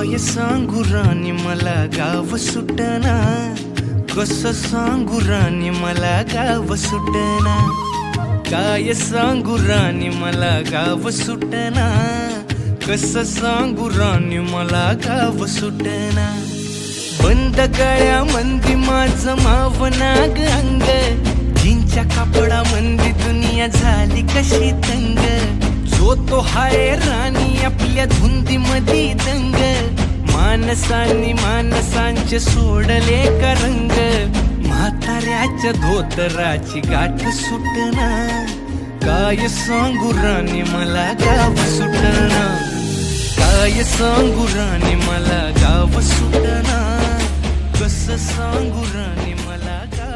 काय सांगू राणी मला गाव सुटना, कसं सांगू राणी मला गाव सुटना, काय सांगू राणी मला गाव सुटना, कसं सांगू राणी मला गाव सुटना। बंद गळ्या मंदी माझं मावनाग अंग, जीनच्या कापडा मंदी दुनिया झाली कशी तंग, जो तो हाय राणी आपल्या धुंदी मधी दंग, मानसांनी मानसांचे सोडले का रंग, म्हाताऱ्याच्या धोतराची गाठ सुटना, काय सांगू राणी मला गाव सुटना, काय सांगू राणी मला गाव सुटना, कसं सांगू राणी मला गाव